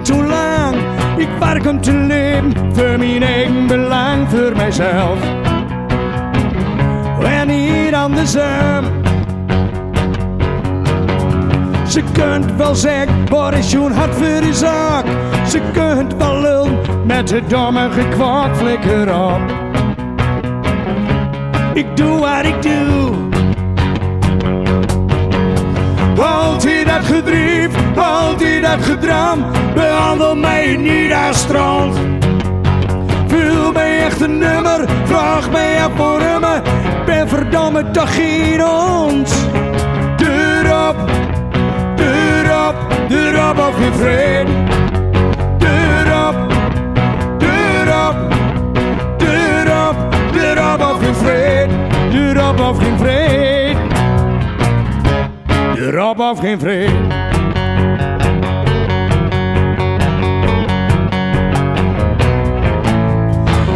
niet zo lang. Ik werk om te leven, voor mijn eigen belang, voor mijzelf. En niet andersom. Ze kunt wel zeggen, wat is zo'n hart voor de zaak. Ze kunt wel lullen, met het domme gekwaad, flikker op. Ik doe wat ik doe. Altijd dat gedrief, altijd dat gedram. Behandel mij niet als strand. Voel mij echt een nummer, vraag mij af voor me. Ben verdomme toch geen ons. Deur op, deur op, deur op of geen vrede. Deur op, deur op, deur op, deur op of geen vrede. Deur op of geen vrede. Deur op of geen vrede.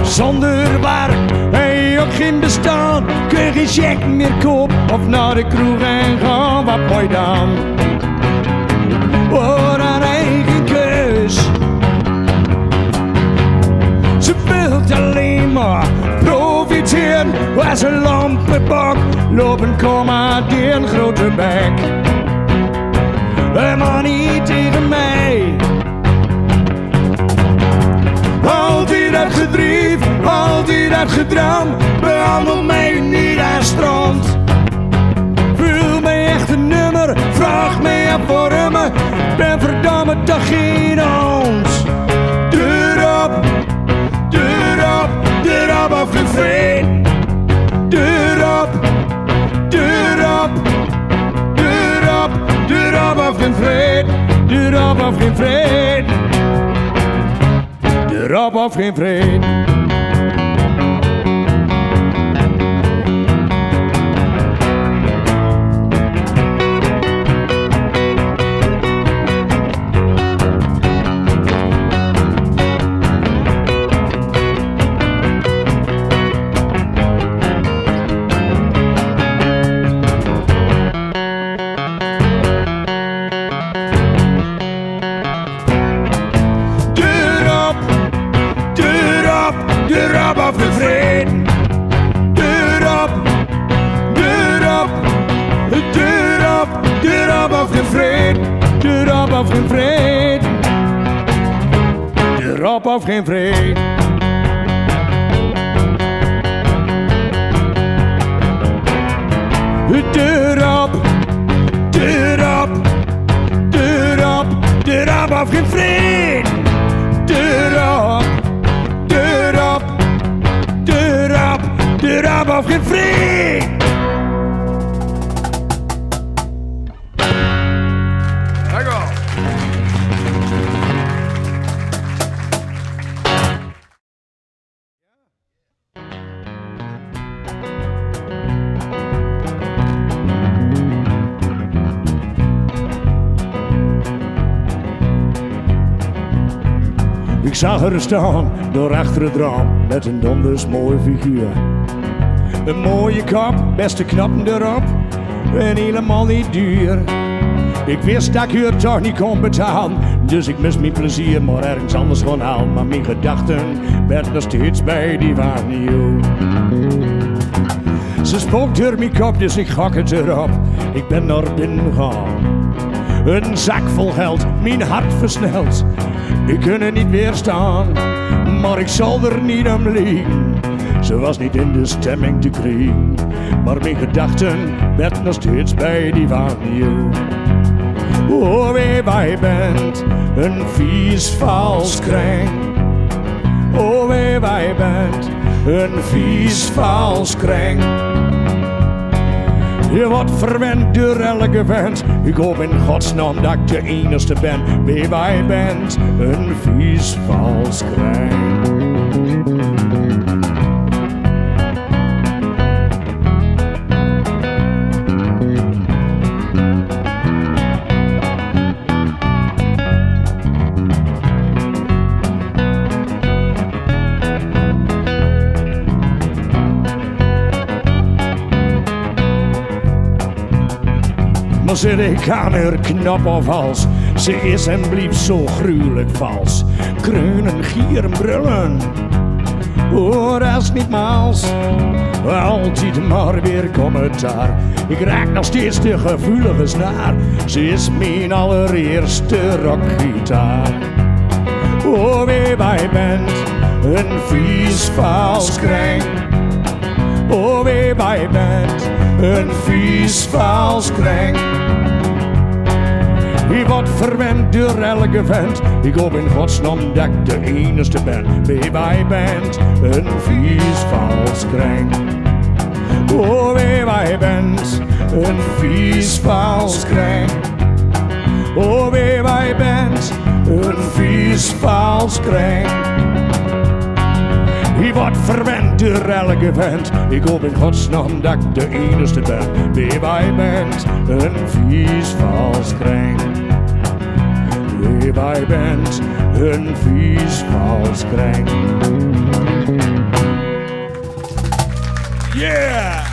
Zonder werk en je ook geen bestaan. Kun je geen check meer kopen of naar de kroeg en gaan. Wat mooi dan. Voor een eigen keus. Ze wilt alleen maar profiteren. Waar ze lampenbak lopen, commanderen, grote bek. Maar niet tegen mij. Altijd dat gedrief, altijd dat gedram. Behandel mij niet als strand. Voel mij echt een nummer, vraag mij af voor me. Ben verdamme toch geen ons. Deur op, deur op, deur op of geen vrede. Deur op, deur op, deur op, deur op of geen vrede. Deur op of geen vrede. Deur op of geen vrede. Deur op of geen vrede. Deur op, deur op, deur op, deur op of geen vrede. Deur op of geen vrede. Deur op of geen vrede. Deur op, deur op, deur op, deur op of geen vrede. Deur op. Deur op of geen vrede. Dank u wel. Ik zag haar staan door achter het raam met een donders mooie figuur. Een mooie kop, beste knappen erop en helemaal niet duur. Ik wist dat ik haar toch niet kon betalen, dus ik mis mijn plezier maar ergens anders gaan halen. Maar mijn gedachten werden nog steeds bij die van jou. Ze spookt door mijn kop, dus ik gok het erop. Ik ben naar binnen gegaan. Een zak vol geld, mijn hart versnelt. Ik kan er niet weerstaan, maar ik zal er niet om liegen. Ze was niet in de stemming te kriegen, maar mijn gedachten werden nog steeds bij die van je. Oh, wie wij bent, een vies vals kreng. Oh, wie wij bent, een vies vals kreng. Je wordt verwend door elke vent. Ik hoop in godsnaam dat ik de enigste ben. Wie wij bent, een vies vals kreng. Maar zit ik aan haar knap of hals, Ze is en blieft zo gruwelijk vals. Kreunen, gieren, brullen. Oh, dat is niet mals. Altijd maar weer commentaar. Ik raak nog steeds de gevoelige snaar. Ze is mijn allereerste rockgitaar. Oh, wie bij bent een vies vals kreng. Oh, wie bij bent een vies vals kreng. Ik word verwend door elke vent. Ik hoop in godsnaam dat ik de enige ben. Wie bij bent een vies vals kreng. Oh, wie bij bent een vies vals kreng. Oh, wie bij bent een vies vals kreng. Ik word verwend door elke vent. Ik hoop in godsnaam dat ik de enige ben. Wie bij bent een vies vals kreng. Wie bij bent een vies vals kreng. Yeah!